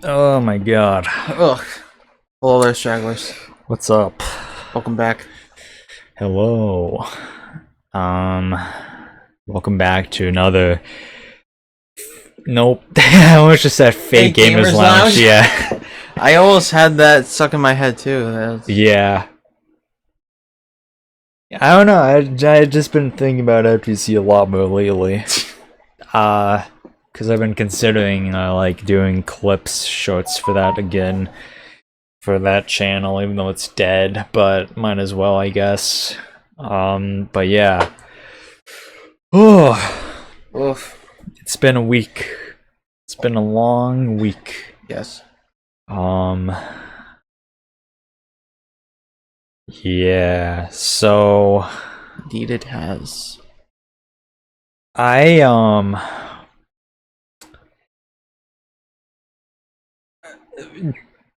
Oh my god. Ugh. Hello there, stragglers. What's up? Welcome back. Hello. Um Welcome back to another Nope. I almost just said fake gamers lounge. Yeah. I almost had that stuck in my head too. Yeah. I don't know. I just been thinking about FTC a lot more lately. Because I've been considering like doing clips, shorts for that again, for that channel, even though it's dead. But might as well, I guess. But yeah. Oh, Oof. it's been a week. It's been a long week. Yes. Um. Yeah. So Indeed, it has. I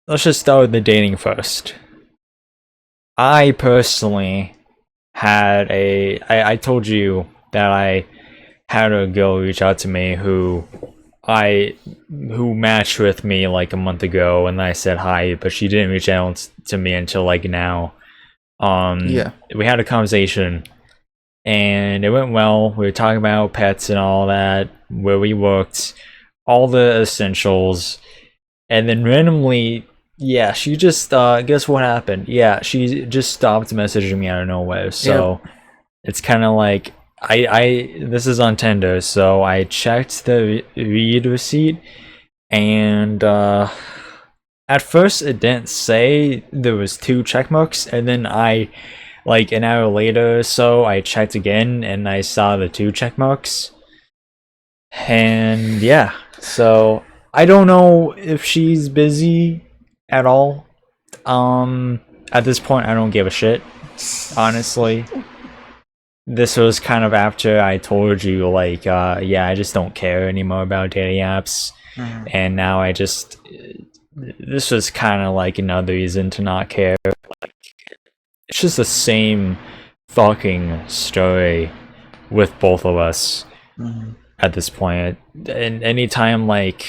let's just start with the dating first. I personally had I told you that I had a girl reach out to me who matched with me like a month ago, and I said hi, but she didn't reach out to me until like now. Yeah. We had a conversation and it went well. We were talking about pets and all that, where we worked, all the essentials, and then randomly, yeah, she just guess what happened? Yeah, she just stopped messaging me out of nowhere. So it's kind of like I this is on Tinder, so I checked the read receipt, and at first it didn't say there was two check marks, and then I like an hour later or so I checked again and I saw the two check marks. And yeah, so I don't know if she's busy at all. At this point I don't give a shit, honestly. This was kind of after I told you like yeah, I just don't care anymore about dating apps. And now I just this was kind of like another reason to not care. It's just the same fucking story with both of us at this point. And anytime like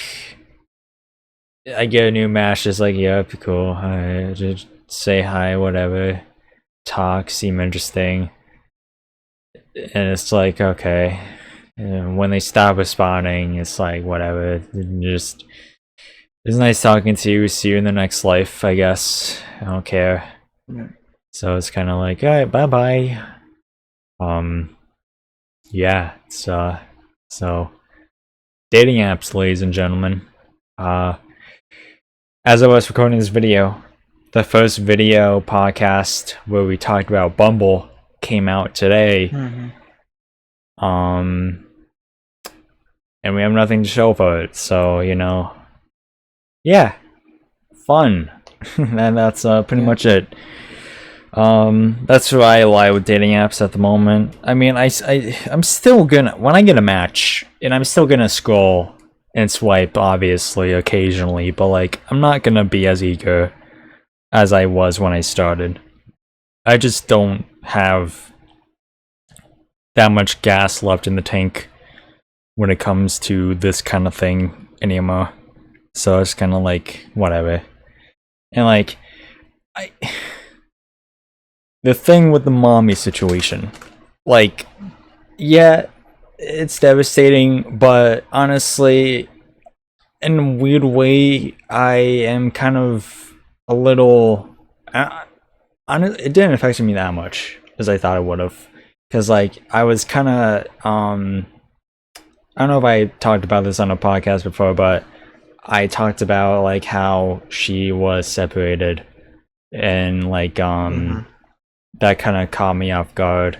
I get a new match, it's like, yeah, cool. I just say hi, whatever, talk, seem interesting, and it's like, okay. And when they stop responding, it's like, whatever. Just it's nice talking to you. See you in the next life, I guess. I don't care. So it's kind of like, all right, bye bye. Yeah. It's so dating apps, ladies and gentlemen. As I was recording this video, the first video podcast where we talked about Bumble came out today. And we have nothing to show for it, so yeah, fun. And that's pretty much it. That's why I lie with dating apps at the moment. I mean, I'm still gonna, when I get a match, and I'm still gonna scroll and swipe, obviously, occasionally, but like, I'm not gonna be as eager as I was when I started. I just don't have that much gas left in the tank when it comes to this kind of thing anymore. So it's kind of like, whatever. And like, the thing with the mommy situation, like, yeah, it's devastating, but honestly, in a weird way, I am kind of a little. It didn't affect me that much as I thought it would have, because like I was kind of I don't know if I talked about this on a podcast before, but I talked about like how she was separated, and like that kind of caught me off guard,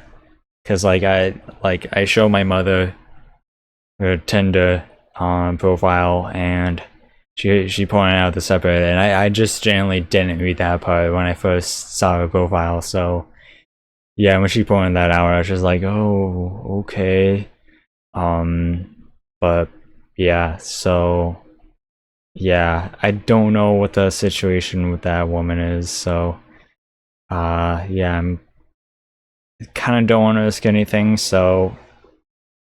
because I show my mother her Tinder profile, and she pointed out the separated, and I just generally didn't read that part when I first saw her profile. So yeah, when she pointed that out, I was just like, oh, okay. But yeah, so yeah, I don't know what the situation with that woman is, so yeah, I'm kind of don't want to risk anything. So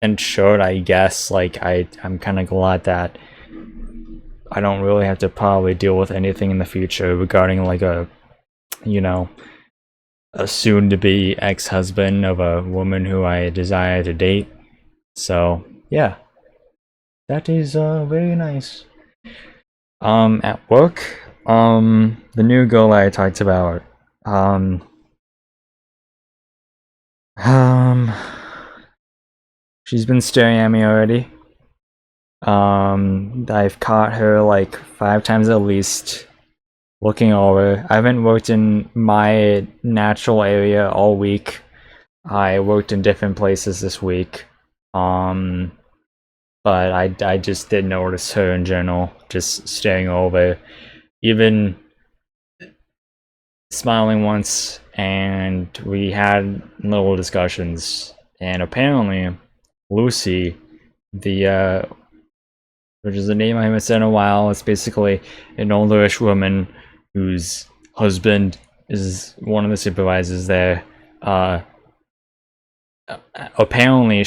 in short, I guess like I'm kind of glad that I don't really have to probably deal with anything in the future regarding like a, you know, a soon-to-be ex-husband of a woman who I desire to date. So yeah, that is very nice. At work, the new girl I talked about, um, um, she's been staring at me already. I've caught her like 5 times at least looking over. I haven't worked in my natural area all week. I worked in different places this week. But I just did notice her in general, just staring over, even smiling once, and we had little discussions. And apparently, Lucy, the which is a name I haven't said in a while, it's basically an olderish woman whose husband is one of the supervisors there. Apparently,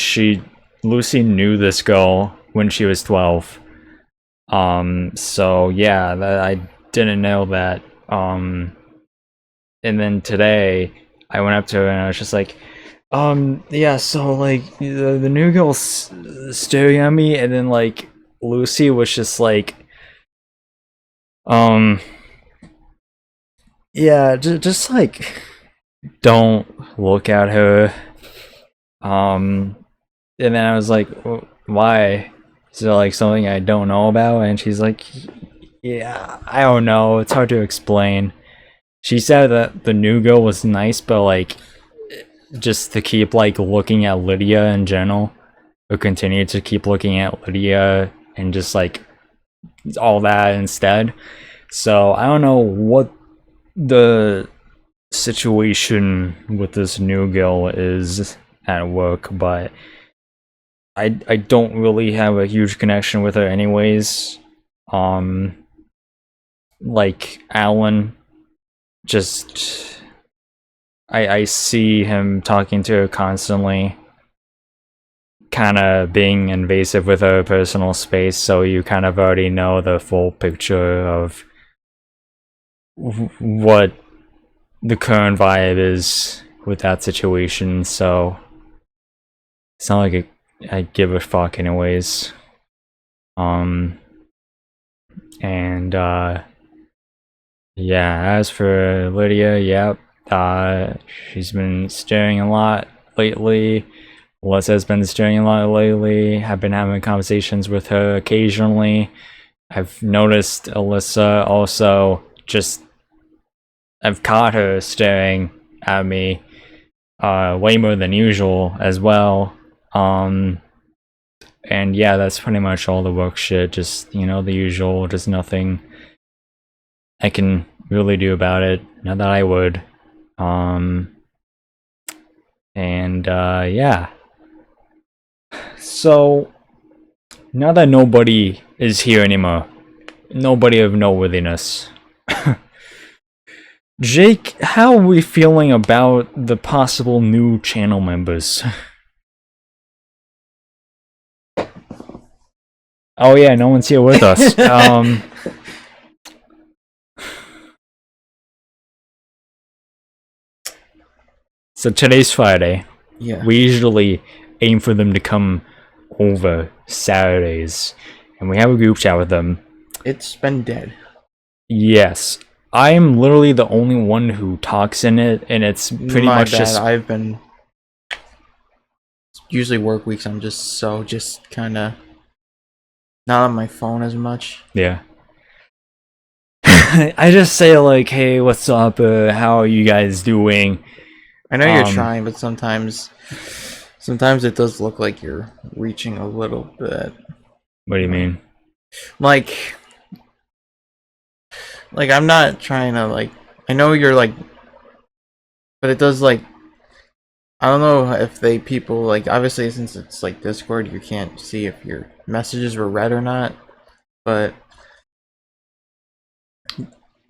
Lucy knew this girl when she was 12. So yeah, I didn't know that. And then today I went up to her and I was just like, yeah, so like the new girl's staring at me, and then like Lucy was just like, yeah, just like don't look at her. And then I was like, why? Is there like something I don't know about? And she's like, yeah, I don't know. It's hard to explain. She said that the new girl was nice, but like just to keep like looking at Lydia in general, or continue to keep looking at Lydia and just like all that instead. So I don't know what the situation with this new girl is at work, but I don't really have a huge connection with her anyways. Like Alan, just I see him talking to her constantly, kind of being invasive with her personal space, so you kind of already know the full picture of what the current vibe is with that situation. So it's not like I give a fuck anyways. And yeah, as for Lydia, yep, she's been staring a lot lately. Alyssa's been staring a lot lately. I've been having conversations with her occasionally. I've noticed Alyssa also just, I've caught her staring at me way more than usual as well. And yeah, that's pretty much all the work shit, just, you know, the usual, just nothing I can really do about it, not that I would. And yeah. So now that nobody is here anymore, nobody of noteworthiness, Jake, how are we feeling about the possible new channel members? Oh yeah, no one's here with us. So today's Friday. Yeah. We usually aim for them to come over Saturdays, and we have a group chat with them. It's been dead. Yes. I'm literally the only one who talks in it, and it's pretty much just... I've been... Usually work weeks, I'm just kind of not on my phone as much. Yeah. I just say like, hey, what's up? How are you guys doing? I know you're trying, but sometimes it does look like you're reaching a little bit. What do you mean? Like I'm not trying to like, I know you're like, but it does like, I don't know if people like, obviously since it's like Discord, you can't see if your messages were read or not, but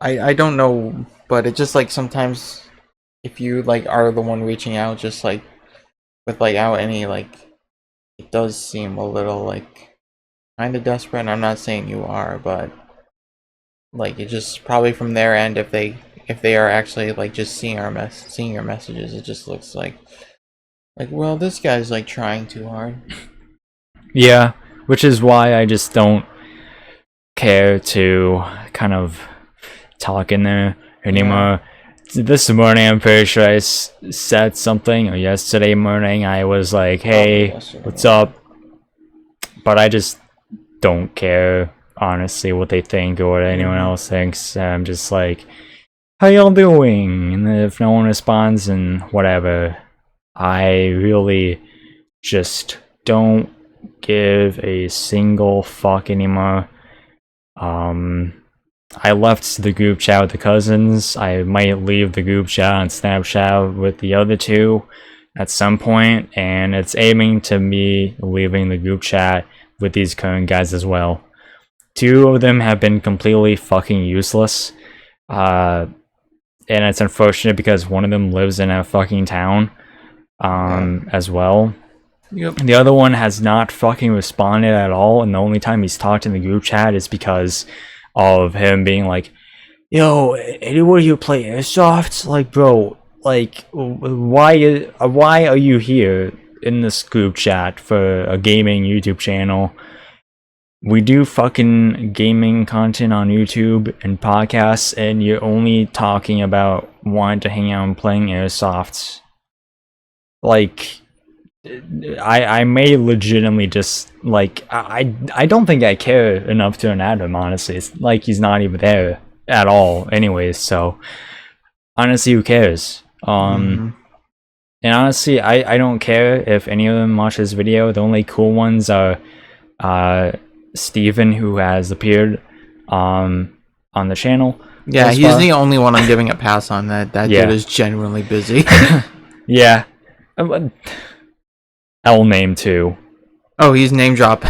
I don't know, but it just like sometimes if you like are the one reaching out, just like without any like, it does seem a little like kind of desperate, and I'm not saying you are, but like it just probably from their end, if they are actually like just seeing seeing your messages, it just looks like well, this guy's like trying too hard. Yeah, which is why I just don't care to kind of talk in there anymore. This morning, I'm pretty sure I said something, or yesterday morning, I was like, hey, what's up? But I just don't care, honestly, what they think or what anyone else thinks. I'm just like, how y'all doing? And if no one responds, then whatever. I really just don't give a single fuck anymore. I left the group chat with the cousins. I might leave the group chat on Snapchat with the other two at some point, and it's aiming to me leaving the group chat with these current guys as well. Two of them have been completely fucking useless. And it's unfortunate because one of them lives in a fucking town as well. Yep. The other one has not fucking responded at all, and the only time he's talked in the group chat is because of him being like, yo, anywhere you play airsoft? Like, bro, like, why are you here in this group chat for a gaming YouTube channel? We do fucking gaming content on YouTube and podcasts, and you're only talking about wanting to hang out and playing airsoft. Like, I may legitimately just, like, I don't think I care enough to add him, honestly. It's like he's not even there at all anyways, so honestly, who cares? And honestly, I don't care if any of them watch this video. The only cool ones are Steven, who has appeared on the channel. Yeah, he's the only one I'm giving a pass on. That dude is genuinely busy. Yeah. L name too. Oh, he's name drop.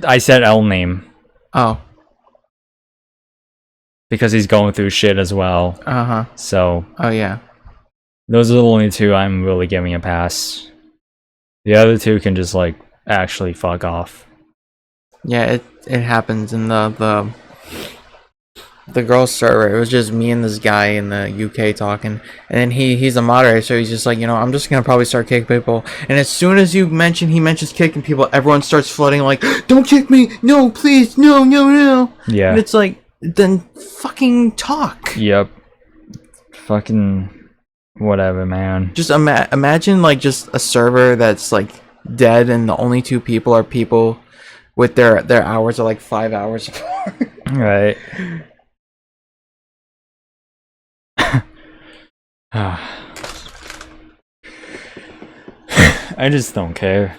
I said L name. Oh. Because he's going through shit as well. Uh-huh. So. Oh, yeah. Those are the only two I'm really giving a pass. The other two can just, like, actually fuck off. Yeah, it happens in the girls server. It was just me and this guy in the UK talking, and then he's a moderator, so he's just like, I'm just gonna probably start kicking people. And as soon as he mentions kicking people, everyone starts flooding like, don't kick me, no, please, no. Yeah. And it's like, then fucking talk. Yep. Fucking whatever, man. Just imagine like just a server that's like dead, and the only two people are people with their hours are like 5 hours apart. Right. I just don't care.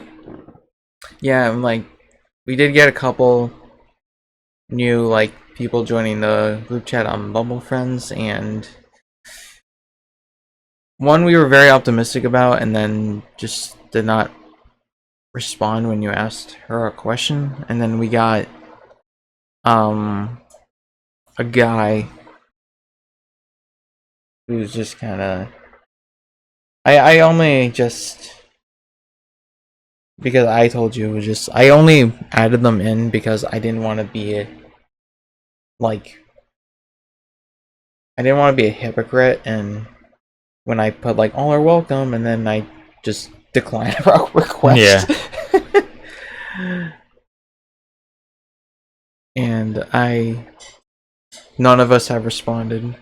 Yeah, I'm like, we did get a couple new like people joining the group chat on Bumble Friends, and one we were very optimistic about, and then just did not respond when you asked her a question. And then we got a guy who's just kind of I only just, because I told you, it was just, I only added them in because I didn't want to be like, I didn't want to be a hypocrite, and when I put like all are welcome, and then I just decline a request. Yeah. And none of us have responded.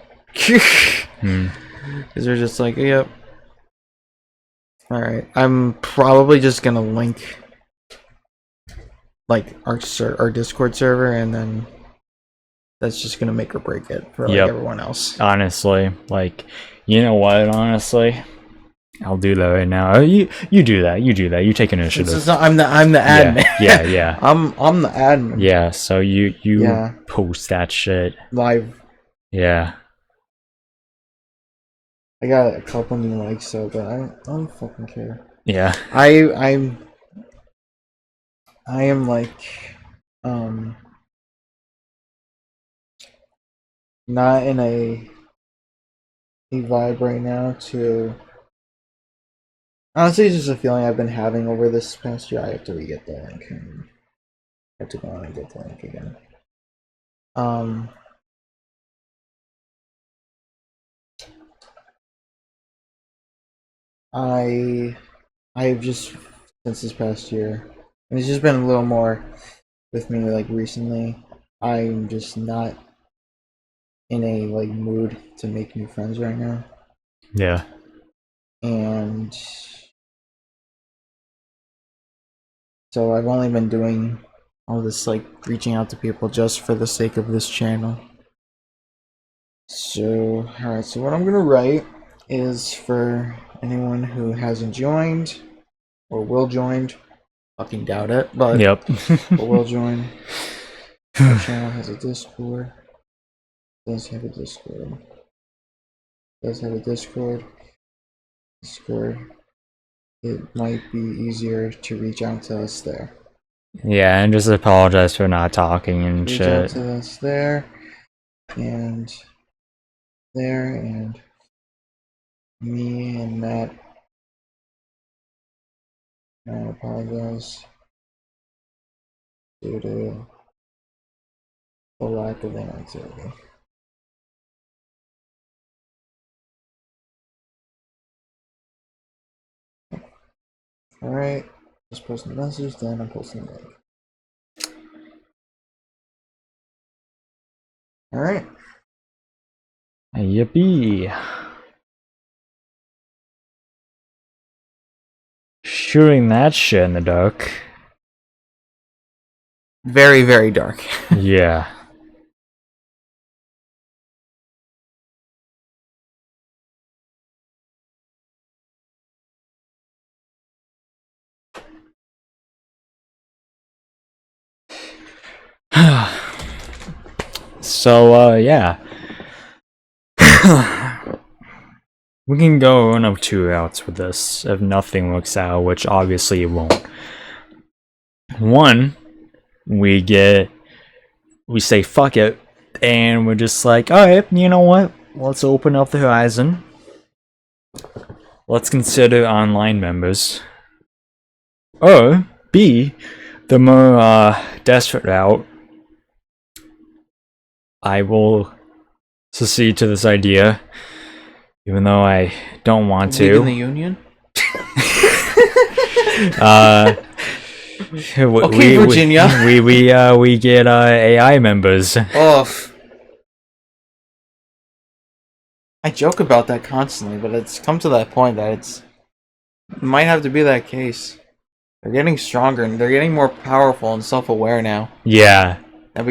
Because they're just like, yep. Alright, I'm probably just gonna link like our Discord server, and then that's just gonna make or break it for like everyone else. Honestly, like, you know what? Honestly, I'll do that right now. You do that. You do that. You take initiative. I'm the admin. Yeah. I'm the admin. Yeah. So you post that shit live. Yeah. I got a couple new likes, so but I don't fucking care. Yeah. I am like not in a vibe right now to, honestly, it's just a feeling I've been having over this past year. I have to re-get the link. I have to go on and get the link again. I've just since this past year, and it's just been a little more with me like recently. I'm just not in a like mood to make new friends right now, Yeah. and so I've only been doing all this like reaching out to people just for the sake of this channel. So, alright, so what I'm gonna write is for anyone who hasn't joined or will join. Fucking doubt it, but Yep. will join. Our channel has a Discord. Does have a Discord. Does have a Discord. Discord. It might be easier to reach out to us there. Yeah, and just apologize for not talking and Reach shit. out to us there, and there, and me and Matt. I apologize due to the lack of inactivity. Alright, just post the message, then I'm posting the link. Alright. Yippee. Shooting that shit in the dark. Very, very dark. Yeah. So, yeah. We can go one of two routes with this if nothing works out, which obviously it won't. One, we say fuck it, and we're just like, alright, you know what? Let's open up the horizon. Let's consider online members. Or, B, the more desperate route, I will secede to this idea, even though I don't want to. Leaving the union? Okay, Virginia. We get AI members. Oh. I joke about that constantly, but it's come to that point that it might have to be that case. They're getting stronger and they're getting more powerful and self-aware now. Yeah. And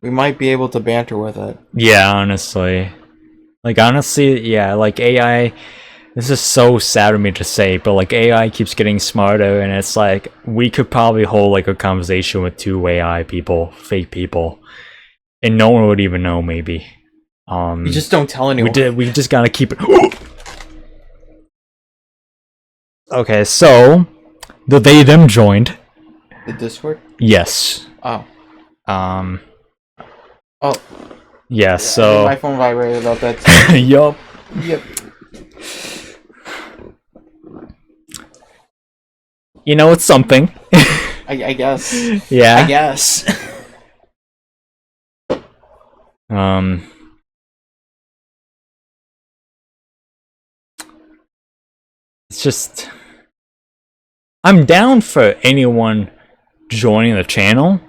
we might be able to banter with it. Yeah, honestly. Like, yeah, like AI, this is so sad of me to say, but like AI keeps getting smarter, and it's like, we could probably hold like a conversation with two AI people, fake people, and no one would even know, maybe. You just don't tell anyone. We just gotta keep it. Okay, so the they them joined. The Discord? Yes. Oh. Oh. Yeah, Yeah, so my phone vibrated about that too. Yup. Yep. You know, it's something. I guess. Yeah. I guess. It's just, I'm down for anyone joining the channel.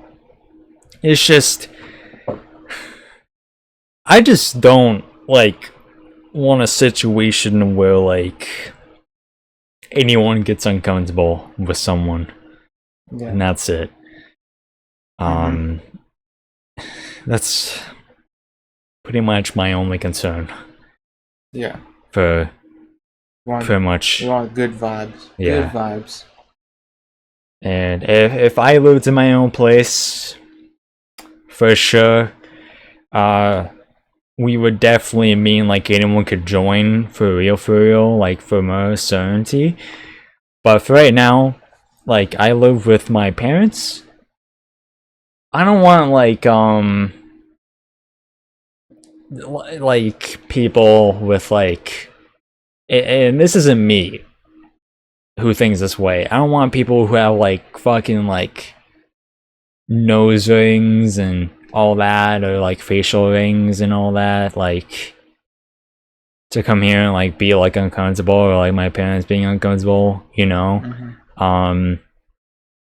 It's just, I just don't like want a situation where like anyone gets uncomfortable with someone, Yeah. and that's it. That's pretty much my only concern. Yeah. For pretty much. We want good vibes. Yeah. Good vibes. And if I lived in my own place, for sure, we would definitely mean like anyone could join for real, like for more certainty. But for right now, like I live with my parents. I don't want like people with like, and this isn't me who thinks this way. I don't want people who have like fucking like nose rings and all that, or like facial rings and all that. Like, to come here and like be like uncomfortable, or like my parents being uncomfortable, you know.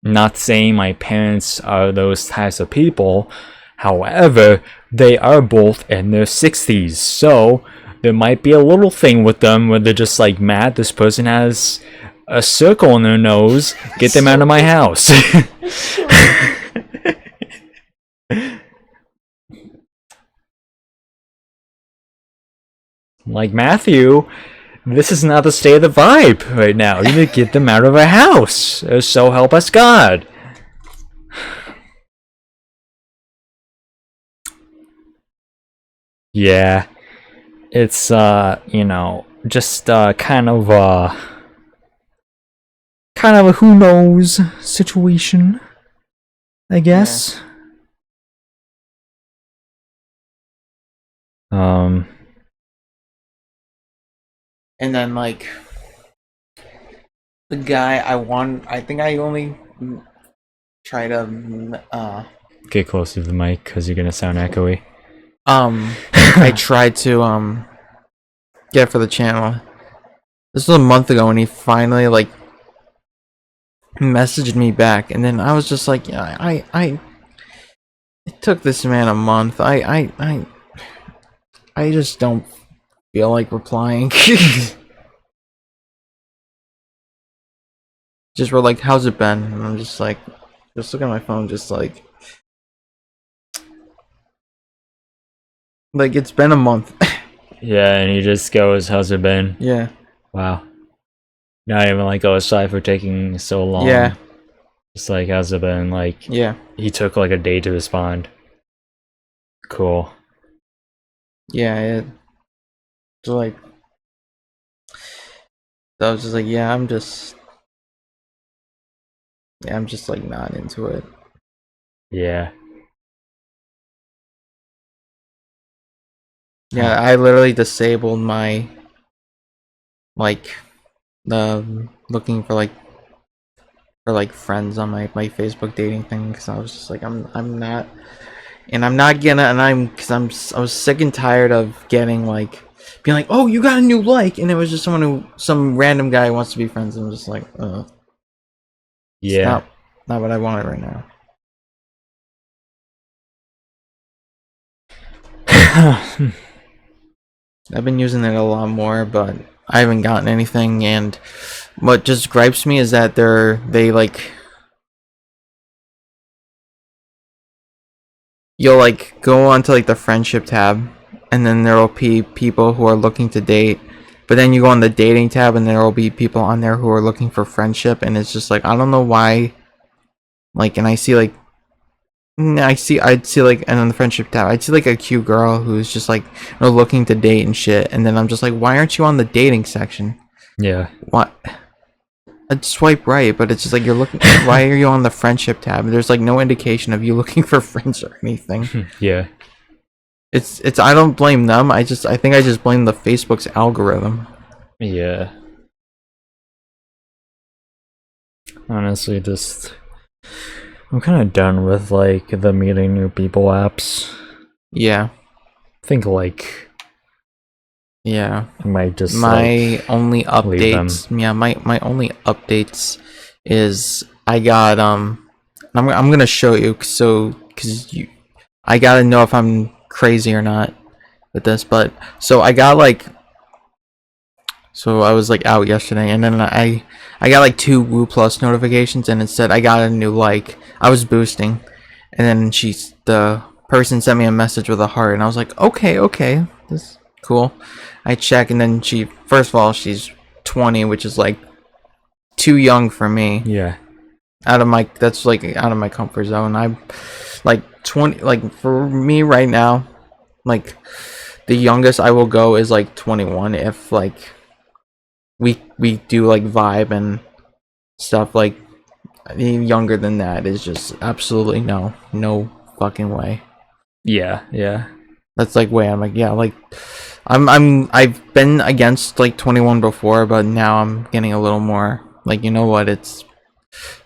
Not saying my parents are those types of people, however, they are both in their 60s, so there might be a little thing with them where they're just like, mad this person has a circle in their nose, get them out of my house. Like, Matthew, this is not the state of the vibe right now. You need to get them out of our house. So help us God. Yeah. It's, you know, just, kind of a who knows situation, I guess. And then like the guy I think I only try to get close to the mic because you're gonna sound echoey. I tried to get for the channel. This was a month ago, and he finally like messaged me back, and then I was just like, yeah, it took this man a month. I just don't feel like replying. Just were like, how's it been? And I'm just like, just look at my phone, just like it's been a month. Yeah, and he just goes, how's it been? Yeah. Wow. Not even like, oh, sorry for taking so long. Yeah. Just like, how's it been? Like, yeah. He took like a day to respond. Cool. Yeah, it's like, I was just like, yeah, I'm just like not into it. Yeah. Yeah, I literally disabled my like the looking for friends on my Facebook dating thing, because I was just like, I'm not, and I'm not gonna, and I was sick and tired of getting like being like, oh, you got a new like, and it was just some random guy who wants to be friends, and I'm just like, yeah, it's not what I wanted right now. I've been using it a lot more, but I haven't gotten anything, and what just gripes me is that they like, you'll like go onto like the friendship tab, and then there will be people who are looking to date, but then you go on the dating tab and there will be people on there who are looking for friendship, and it's just like, I don't know why. Like, and I see like, I'd see like, and on the friendship tab, I'd see like a cute girl who's just like, you know, looking to date and shit, and then I'm just like, why aren't you on the dating section? Yeah. What? I'd swipe right, but it's just like, you're looking. Why are you on the friendship tab? There's like no indication of you looking for friends or anything. Yeah. It's. I don't blame them. I think I just blame the Facebook's algorithm. Yeah. Honestly, just I'm kind of done with like the meeting new people apps. Yeah. I think like, yeah, I might just my only updates. Yeah, my only updates is I got I'm gonna show you, so because I gotta know if I'm crazy or not with this, but so I got like, so I was like out yesterday, and then I got like 2 Woo Plus notifications, and it said I got a new like. I was boosting, and then the person sent me a message with a heart, and I was like, okay, this is cool. I check, and then first of all, she's 20, which is like too young for me. Yeah. That's like out of my comfort zone. I'm like 20, like for me right now, like the youngest I will go is like 21 if like we do like vibe and stuff. Like younger than that is just absolutely no fucking way. Yeah. That's like way. I'm like, yeah, like I've been against like 21 before, but now I'm getting a little more like, you know what, it's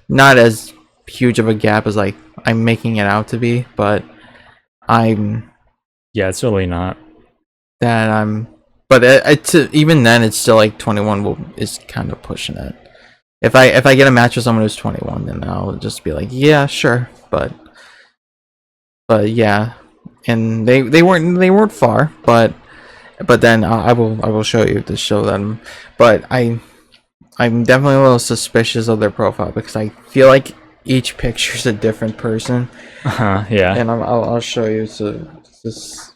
not as huge of a gap as like I'm making it out to be, but yeah, it's really not. I'm But even then, it's still like 21 is kind of pushing it. If I get a match with someone who's 21, then I'll just be like, yeah, sure. But yeah, and they weren't far, but then I will show you to show them. But I'm definitely a little suspicious of their profile because I feel like each picture is a different person. Yeah. And I'll show you. So just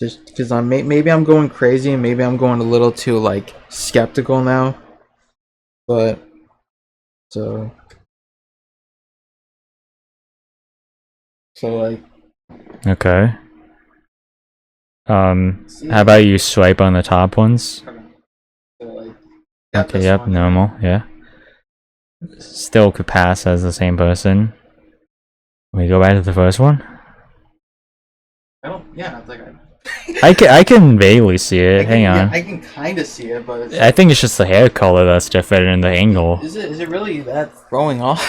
because maybe I'm going crazy and maybe I'm going a little too like skeptical now. But so like. Okay. How about you swipe on the top ones? So like. Okay, yep, normal, yeah. Still could pass as the same person. We go back to the first one? Yeah, it's like I can vaguely see it. Hang on. Yeah, I can kind of see it, but I think it's just the hair color that's different and the angle. Is it really that throwing off?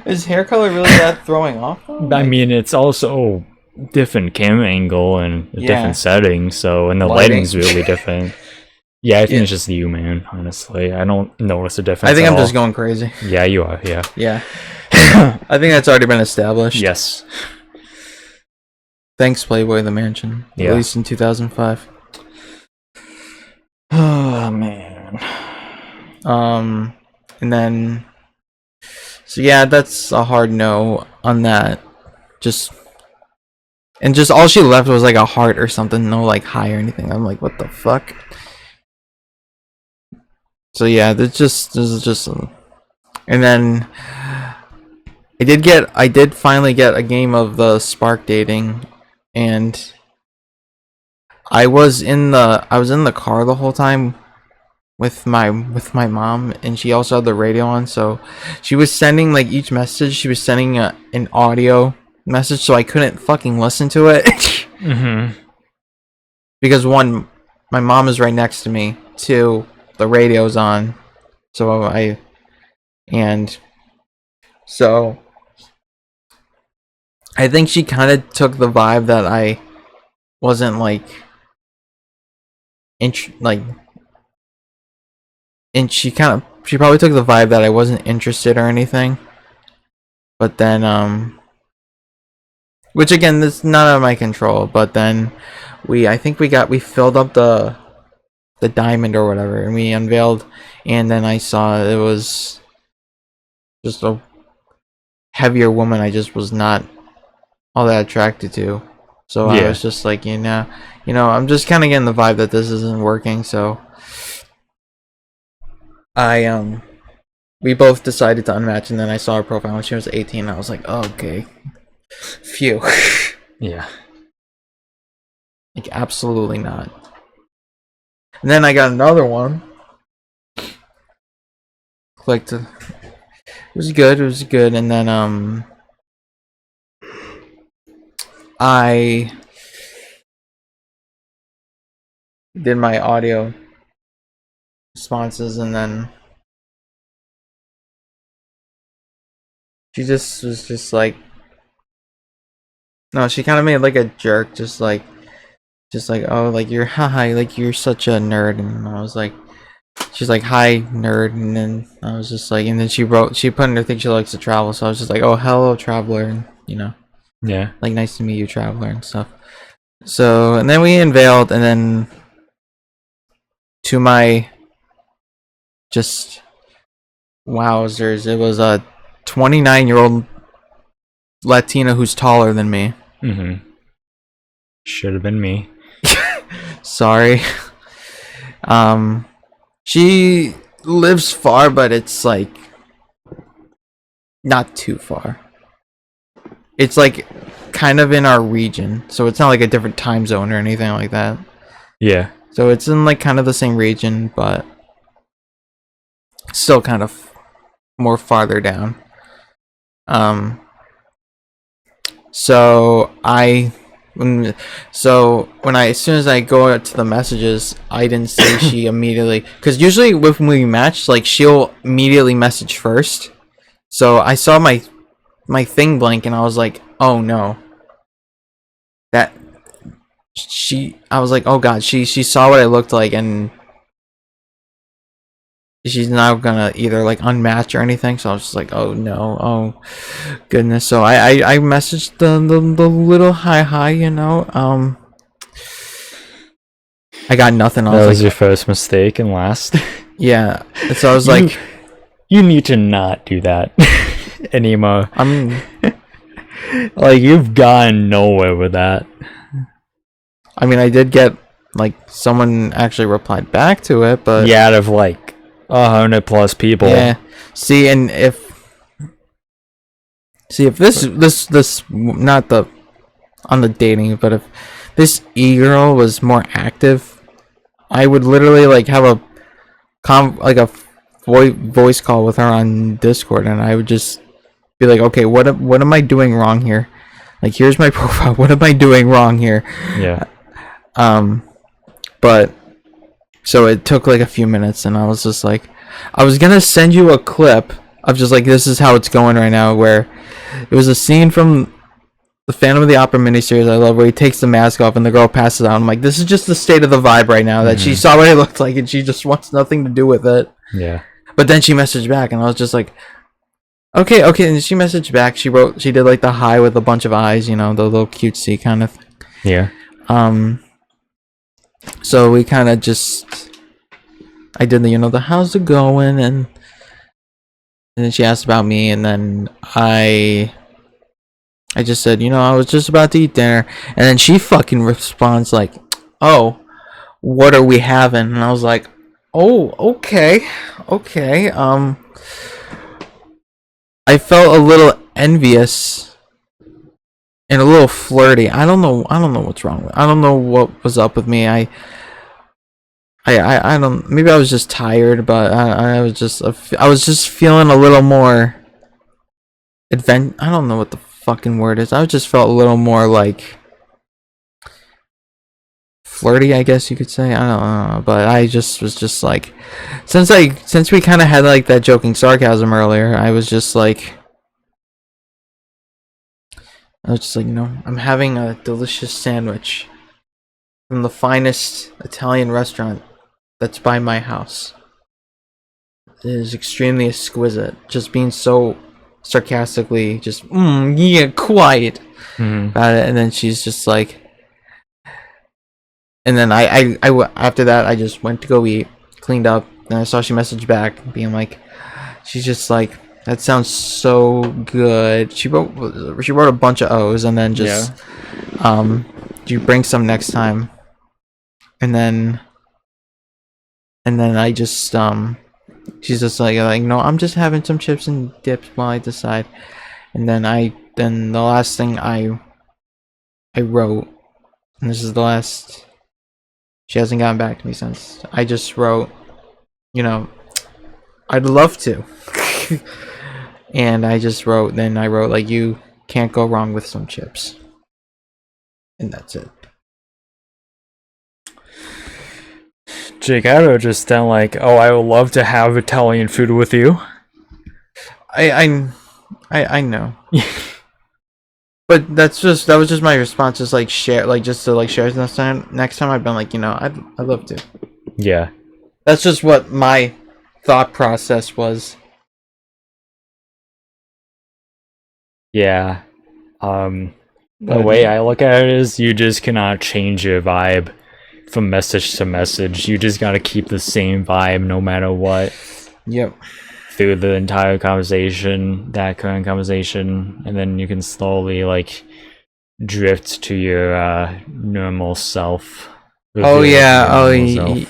Is hair color really that throwing off? I mean, it's also different camera angle and a different setting, so and the lighting's really different. Yeah, I think it's just you, man. Honestly, I don't notice a difference. I think I'm just going crazy. Yeah, you are. Yeah. Yeah. I think that's already been established. Yes. Thanks, Playboy the Mansion. Yeah. Released in 2005. Oh man. And then, so yeah, that's a hard no on that. Just all she left was like a heart or something, no like hi or anything. I'm like, what the fuck? So yeah, this is just, and then I did finally get a game of the Spark dating, and I was in the car the whole time with my mom, and she also had the radio on, so she was sending like each message. She was sending an audio message, so I couldn't fucking listen to it. Because one, my mom is right next to me. Two, the radio's on, so I think she kind of took the vibe that I wasn't like and she probably took the vibe that I wasn't interested or anything. But then which again, this is not out of my control, but then I think we filled up the diamond or whatever, and we unveiled, and then I saw it was just a heavier woman I just was not all that attracted to. So I was just like, I'm just kind of getting the vibe that this isn't working, so we both decided to unmatch, and then I saw her profile when she was 18, and I was like, oh, okay. Phew. Yeah. Like, absolutely not. And then I got another one. Clicked. It was good, and then, I did my audio responses, and then she just was just like, no, she kind of made like a jerk, just like, oh, like you're hi, like you're such a nerd, and I was like, she's like, hi nerd, and then I was just like, and then she put in her thing she likes to travel, so I was just like, oh, hello traveler, and yeah, like nice to meet you traveler and stuff. So, and then we unveiled, and then to my just wowzers, it was a 29-year-old Latina who's taller than me. Should have been me. Sorry. She lives far, but it's like not too far. It's like kind of in our region, so it's not like a different time zone or anything like that. Yeah. So it's in like kind of the same region, but still kind of more farther down. So as soon as I go out to the messages, I didn't see she immediately, because usually when we match, like she'll immediately message first. So I saw my thing blank, and I was like, oh no, I was like, oh god, she saw what I looked like, and she's not gonna either like unmatch or anything. So I was just like, oh no, oh goodness. So I messaged the little hi, you know. I got nothing. That was your first mistake and last. Yeah. So I was like, you need to not do that anymore. I'm like, you've gotten nowhere with that. I mean, I did get like someone actually replied back to it, but yeah, out of like 100+ people. Yeah. See, and if this not the on the dating, but if this e-girl was more active, I would literally like have a voice call with her on Discord, and I would just be like, okay, what am I doing wrong here? Like, here's my profile. What am I doing wrong here? Yeah. But so it took like a few minutes, and I was just like, I was gonna send you a clip of just like, this is how it's going right now, where it was a scene from the Phantom of the Opera miniseries I love, where he takes the mask off and the girl passes out. I'm like, this is just the state of the vibe right now, that she saw what it looked like and she just wants nothing to do with it. Yeah. But then she messaged back, and I was just like, okay, and she messaged back. She did like the hi with a bunch of eyes, you know, the little cutesy kind of thing. Yeah. So we kind of just, I did the, you know, the how's it going, and then she asked about me, and then I just said, you know, I was just about to eat dinner, and then she fucking responds like, oh, what are we having? And I was like, oh, okay. I felt a little envious and a little flirty. I don't know what's wrong with. I don't know what was up with me. I don't. Maybe I was just tired, but I was just feeling a little more. I don't know what the fucking word is. I just felt a little more like flirty, I guess you could say. I don't know, but I just was just like, since we kind of had like that joking sarcasm earlier, I was just like, you know, I'm having a delicious sandwich from the finest Italian restaurant that's by my house. It is extremely exquisite. Just being so sarcastically, just yeah, quiet about it, and then she's just like, and then I after that I just went to go eat, cleaned up, and I saw she messaged back, being like, she's just like, that sounds so good. She wrote a bunch of O's, and then just do you bring some next time? And then I just she's just like no, I'm just having some chips and dips while I decide. And then the last thing I wrote, and this is the last, she hasn't gotten back to me since, I just wrote, you know, I'd love to. And I wrote like, you can't go wrong with some chips. And that's it. Jake, I would just sound like, oh, I would love to have Italian food with you. I know. But that was just my response, just like share, like just to like share next time. Next time I've been like, you know, I'd love to. Yeah. That's just what my thought process was. Yeah. The way I look at it is, you just cannot change your vibe from message to message. You just gotta keep the same vibe no matter what. Yep. Through the entire conversation, that current conversation, and then you can slowly like drift to your normal self. Oh yeah,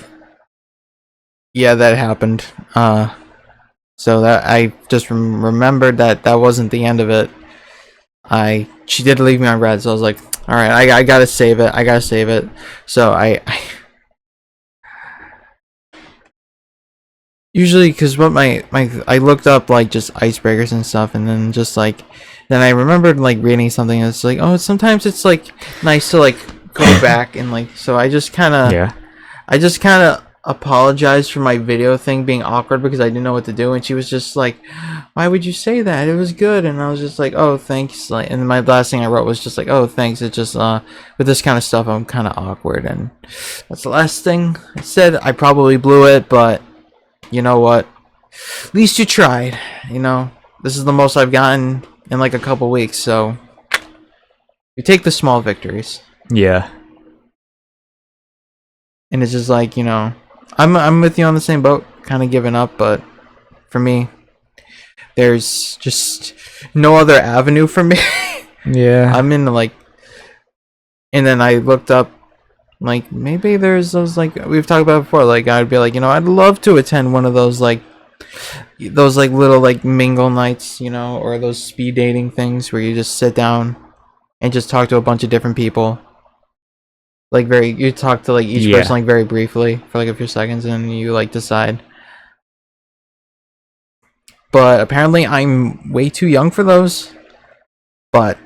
yeah, that happened. So that I just remembered that wasn't the end of it. She did leave me on red, so I was like, all right, I gotta save it. So I usually, because what I looked up like just icebreakers and stuff, and then just like, then I remembered like reading something that's like, oh, sometimes it's like nice to like go back and like, so I just kind of apologized for my video thing being awkward because I didn't know what to do, and she was just like, "Why would you say that? It was good." And I was just like, "Oh, thanks." Like, and my last thing I wrote was just like, "Oh, thanks." It's just with this kind of stuff, I'm kind of awkward, and that's the last thing I said. I probably blew it, but you know what? At least you tried. You know, this is the most I've gotten in like a couple weeks, so you take the small victories. Yeah. And it's just like, you know, I'm with you on the same boat, kind of giving up, but for me, there's just no other avenue for me. Yeah. I'm in like, and then I looked up, like maybe there's those like we've talked about before. Like I'd be like, you know, I'd love to attend one of those like little like mingle nights, you know, or those speed dating things where you just sit down and just talk to a bunch of different people. Like you talk to like each person like very briefly for like a few seconds, and you like decide. But apparently I'm way too young for those. But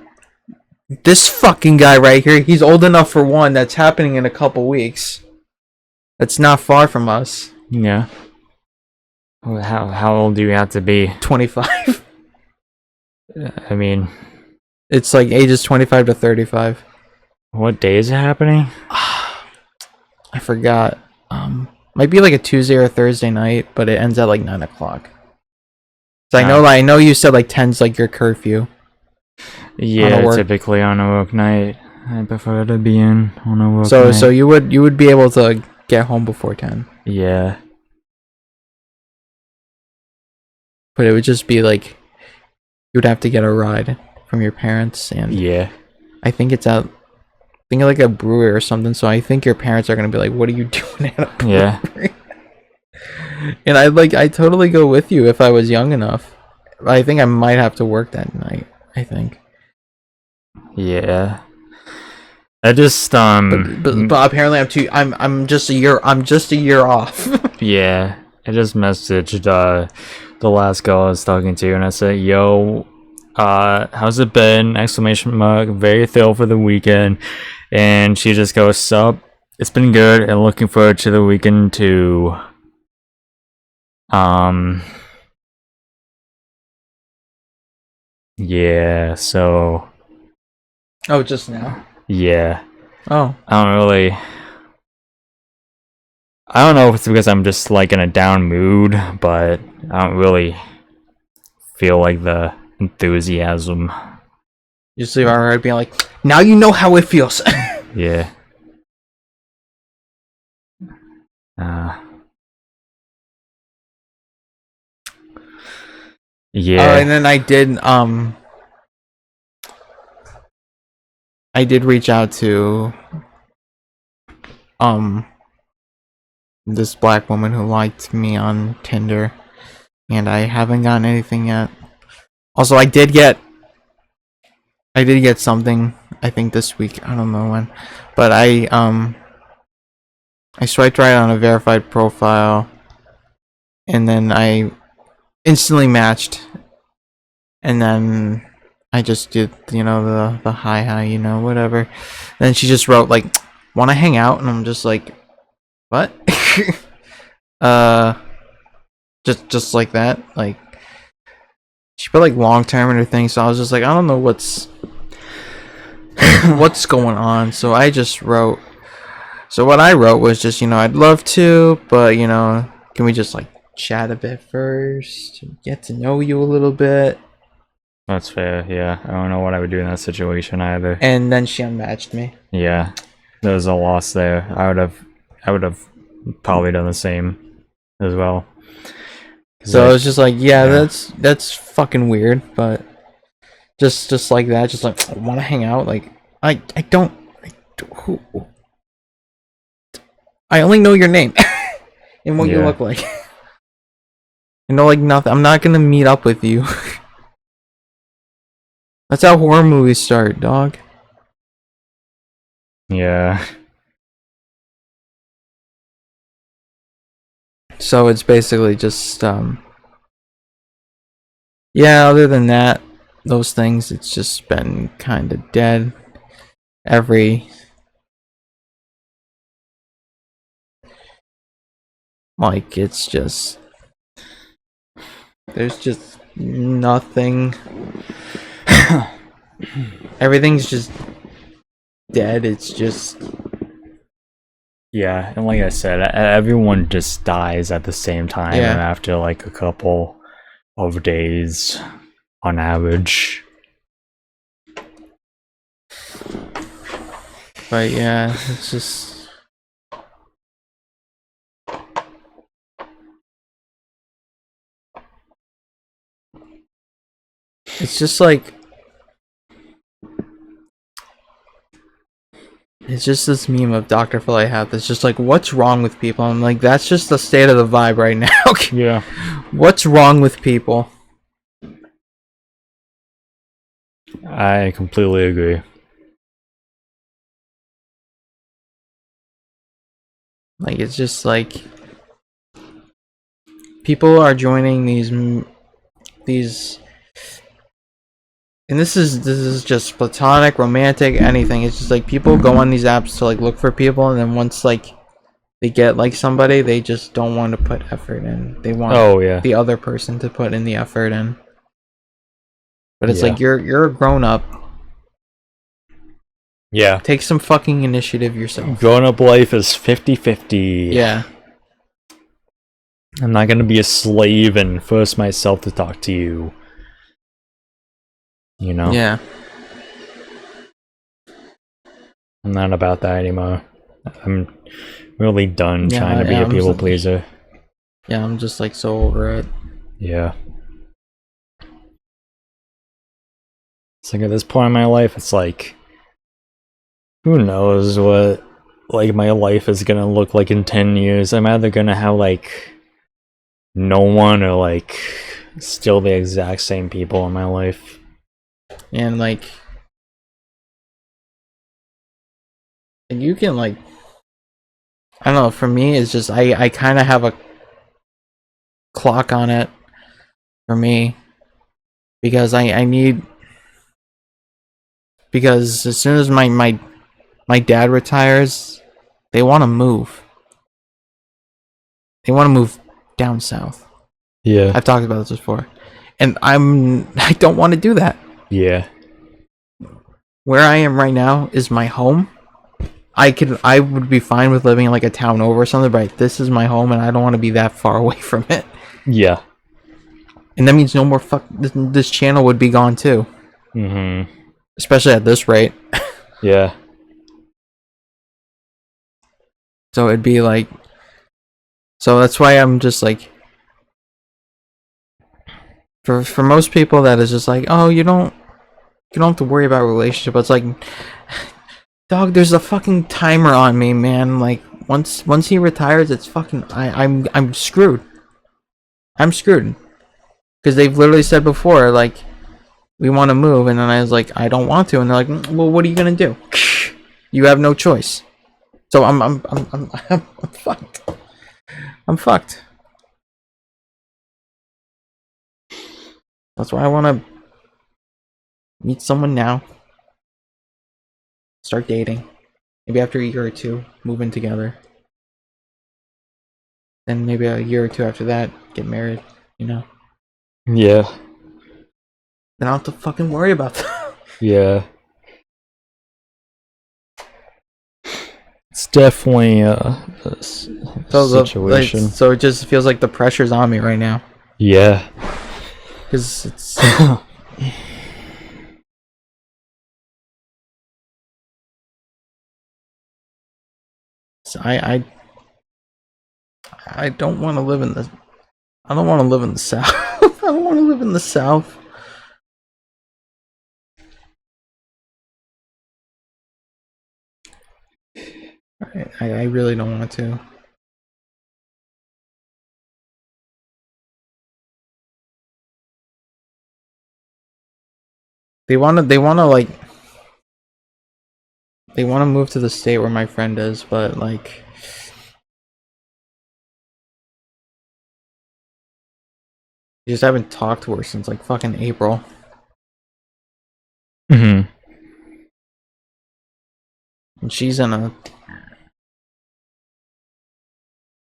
this fucking guy right here, he's old enough for one. That's happening in a couple weeks. That's not far from us. Yeah. Well, how old do you have to be? 25. I mean, It's like ages 25 to 35. what day is it happening? I forgot. Might be like a Tuesday or a Thursday night, but it ends at like 9 o'clock. So I know you said like 10's like your curfew. Yeah, typically on a work night. I prefer to be in on a work night. So you would be able to get home before 10. Yeah. But it would just be like you would have to get a ride from your parents, and yeah. I think it's at like a brewery or something. So I think your parents are gonna be like, "What are you doing at a brewery?" Yeah. And I totally go with you if I was young enough. I think I might have to work that night. I think. Yeah. I just But apparently I'm just a year off. Yeah. I just messaged the last girl I was talking to, and I said, "Yo, how's it been?" Exclamation mark. Very thrilled for the weekend. And she just goes, "Sup? It's been good, and looking forward to the weekend too." Yeah, so Oh, just now. yeah. Oh. I don't know if it's because I'm just like in a down mood, but I don't really feel like the enthusiasm. You just leave our being like, now you know how it feels. Yeah. Yeah. And then I did reach out to this black woman who liked me on Tinder, and I haven't gotten anything yet. Also, I did get something, I think this week. I don't know when, but I swiped right on a verified profile, and then I instantly matched, and then I just did, you know, the hi, you know, whatever. Then she just wrote like, "Want to hang out?" And I'm just like, "What?" Just like that. Like, she put like long term in her thing, so I was just like, I don't know what's going on. So I just wrote. So what I wrote was just, you know, I'd love to, but you know, can we just like chat a bit first, get to know you a little bit? That's fair. Yeah, I don't know what I would do in that situation either. And then she unmatched me. Yeah, there was a loss there. I would have probably done the same as well. So I was just like, yeah, that's fucking weird, but just like that, just like, want to hang out. Like, I don't. I only know your name and what you look like. I know like nothing. I'm not gonna meet up with you. That's how horror movies start, dog. Yeah. So it's basically just yeah, other than that, those things, it's just been kind of dead. Every Like, it's just, there's just nothing. Everything's just dead. It's just, Yeah, and like I said, everyone just dies at the same time Yeah. after like a couple of days on average. but yeah, it's just, it's just like, it's just this meme of Dr. Phil I have that's just like, what's wrong with people? I'm like, that's just the state of the vibe right now. Yeah. What's wrong with people? I completely agree. Like, it's just like, people are joining these, and this is just platonic, romantic, anything. It's just like people go on these apps to like look for people, and then once like they get like somebody, they just don't want to put effort in. They want Oh yeah. the other person to put in the effort in. But it's Yeah. like you're a grown up. Yeah. Take some fucking initiative yourself. Grown up life is 50-50. Yeah. I'm not gonna be a slave and force myself to talk to you. You know? Yeah. I'm not about that anymore. I'm really done Yeah, trying to be yeah, a I'm people just- pleaser. Yeah, I'm just like so over it. Yeah. It's like at this point in my life, it's like, who knows what like my life is gonna look like in 10 years. I'm either gonna have like no one or like still the exact same people in my life. And like you can like, I don't know, for me it's just I kind of have a clock on it for me because I need, because as soon as my dad retires, they want to move. They want to move down south. Yeah. I've talked about this before. And I don't want to do that. Yeah. Where I am right now is my home. I would be fine with living in like a town over or something, but this is my home and I don't want to be that far away from it. Yeah. And that means no more this channel would be gone too. Mm-hmm. Especially at this rate. Yeah. So it'd be like, so that's why I'm just like, for most people that is just like, oh, you don't have to worry about a relationship. But it's like, dog, there's a fucking timer on me, man. Like once he retires, it's fucking I'm screwed. I'm screwed. Because they've literally said before, like, we want to move, and then I was like, I don't want to, and they're like, well, what are you gonna do? You have no choice. So I'm fucked. I'm fucked. That's why I want to meet someone now. Start dating. Maybe after a year or two, move in together. Then maybe a year or two after that, get married. You know. Yeah. Then I don't have to fucking worry about that. Yeah. It's definitely a situation. So it just feels like the pressure's on me right now. Yeah. Because it's. I don't want to live in the. I don't want to live in the South. I don't want to live in the South. I really don't want to. They want to like. They want to move to the state where my friend is, but like. I just haven't talked to her since like fucking April. Mm-hmm. And she's in a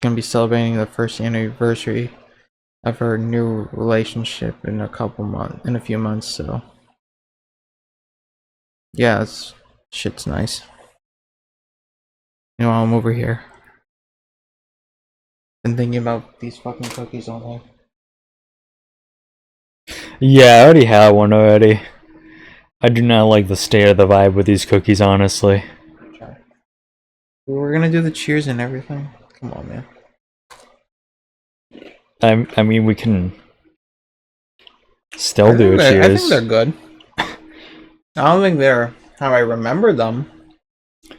gonna be celebrating the first anniversary of her new relationship in a few months. So yeah, shit's nice. You know, I'm over here. Been thinking about these fucking cookies all day. Yeah, I already had one already. I do not like the state of the vibe with these cookies, honestly. We're gonna do the cheers and everything. Come on, man. I mean, we can still do a cheers. I think they're good. I don't think they're how I remember them. I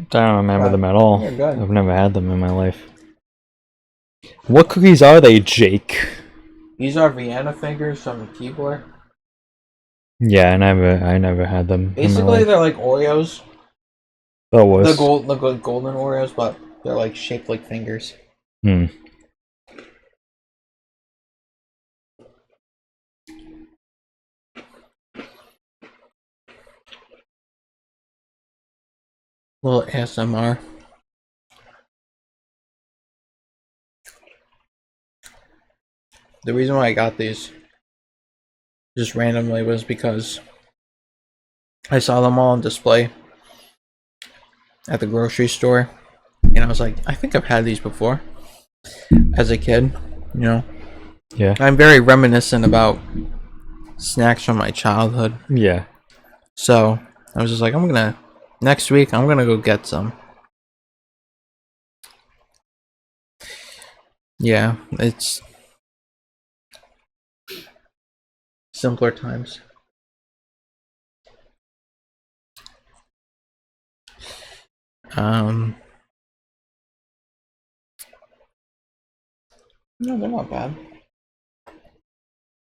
don't remember them at all. They're good. I've never had them in my life. What cookies are they, Jake? These are Vienna fingers from Keebler. Yeah, I never had them. Basically, they're like Oreos. That was The golden Oreos, but they're like shaped like fingers. Hmm. Little ASMR. The reason why I got these just randomly was because I saw them all on display at the grocery store, and I was like, I think I've had these before as a kid, you know. Yeah. I'm very reminiscent about snacks from my childhood. Yeah. So I was just like, next week I'm gonna go get some. Yeah, it's simpler times. No, they're not bad.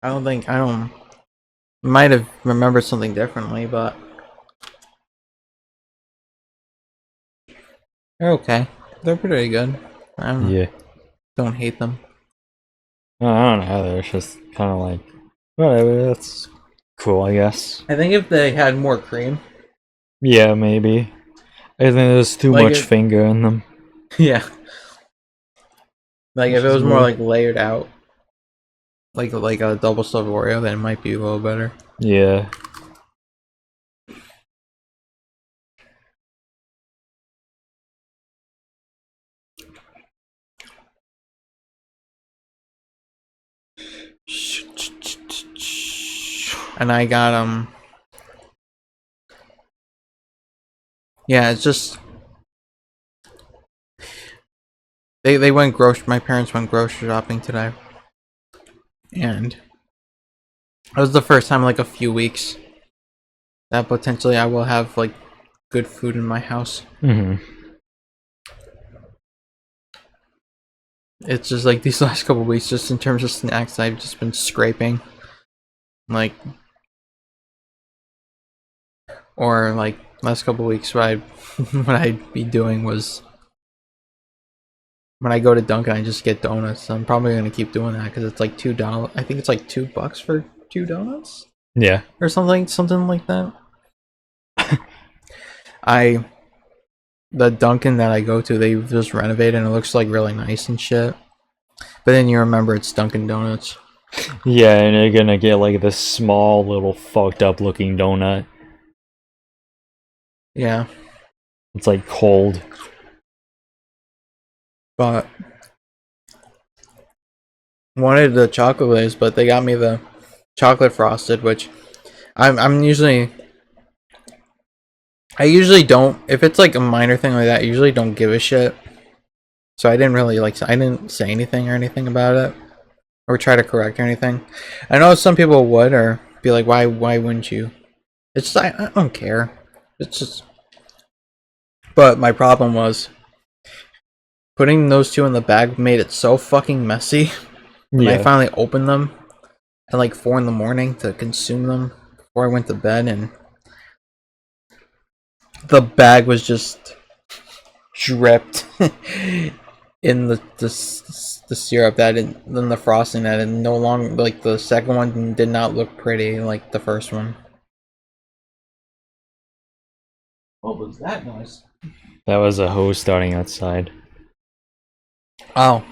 I don't might have remembered something differently, but they're okay. They're pretty good. I don't hate them. No, I don't know either. It's just kind of like whatever. That's cool, I guess. I think if they had more cream. Yeah, maybe. I think there's too much finger in them. Yeah. Like if it was more like layered out, like a double stuffed Oreo, then it might be a little better. Yeah. And I got yeah, it's just they went my parents went grocery shopping today. And it was the first time in like a few weeks that potentially I will have like good food in my house. Mm-hmm. It's just like these last couple weeks, just in terms of snacks, I've just been scraping. Like, or like last couple weeks, what I'd be doing was when I go to Dunkin', I just get donuts. I'm probably gonna keep doing that because it's like $2. I think it's like $2 for 2 donuts. Yeah, or something like that. The Dunkin' that I go to, they just renovated and it looks like really nice and shit. But then you remember it's Dunkin' Donuts. Yeah, and you're gonna get like this small little fucked up looking donut. Yeah. It's like cold. But wanted the chocolate glaze, but they got me the chocolate frosted, which I usually don't, if it's like a minor thing like that, I usually don't give a shit. So I didn't say anything or anything about it or try to correct or anything. I know some people would or be like, why wouldn't you? It's just, I don't care. It's just, but my problem was putting those two in the bag made it so fucking messy. When I finally opened them at like 4 in the morning to consume them before I went to bed, and the bag was just dripped in the syrup then the frosting that, and no longer, like, the second one did not look pretty like the first one. What was that noise? That was a hose starting outside. Oh.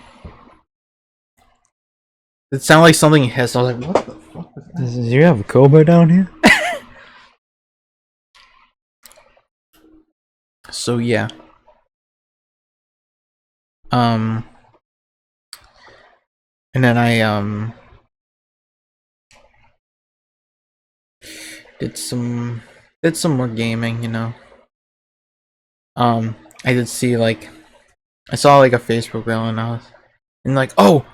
It sounded like something hissed. I was like, what the fuck was that? Do you have a cobra down here? So yeah. And then I did some more gaming, you know. I did see like I saw like a Facebook reel and like, oh,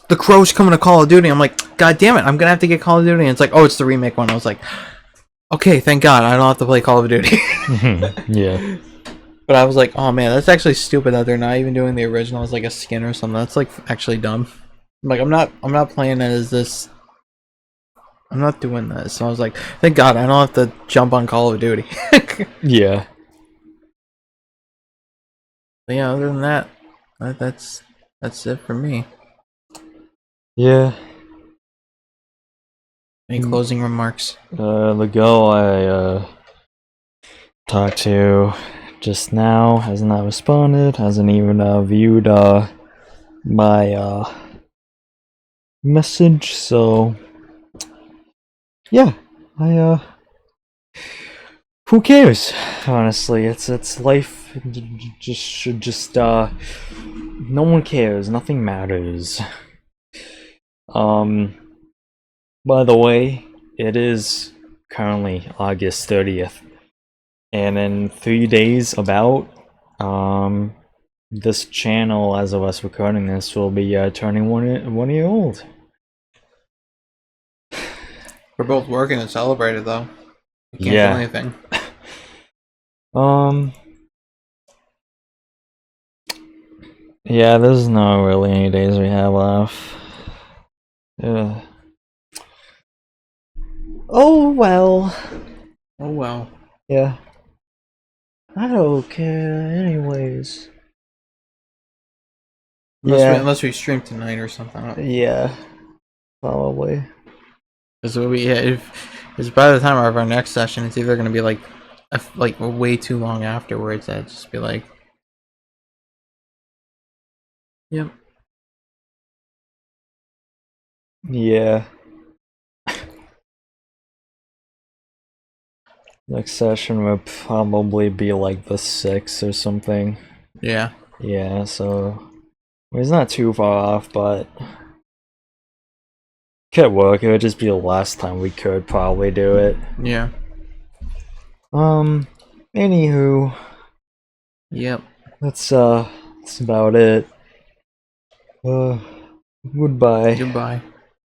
the Crow's coming to Call of Duty. I'm like, God damn it, I'm gonna have to get Call of Duty. And it's like, oh, it's the remake one. I was like, okay, thank God, I don't have to play Call of Duty. Yeah. But I was like, oh man, that's actually stupid that they're not even doing the original as like a skin or something. That's like actually dumb. I'm like, I'm not playing it as this. I'm not doing this. So I was like, thank God, I don't have to jump on Call of Duty. Yeah. But yeah, other than that, that's it for me. Yeah. Any closing remarks? The girl I talked to just now has not responded, hasn't even viewed my message, so yeah, I who cares? Honestly, it's life. Just should just no one cares. Nothing matters. By the way, it is currently August 30th, and in 3 days, this channel, as of us recording this, will be turning 1 year old. We're both working to celebrate it though. We can't Yeah. do anything. Yeah, there's not really any days we have off. Yeah. Oh well. Oh well. Yeah. I don't care anyways. Unless we stream tonight or something. Yeah. Probably. Because if by the time of our next session, it's either gonna be like way too long afterwards. I'd just be like, yep. Yeah. Next session would probably be like the 6th or something. Yeah. Yeah, so it's not too far off, but could work. It would just be the last time we could probably do it. Yeah. Anywho. Yep. That's about it. Goodbye. Goodbye.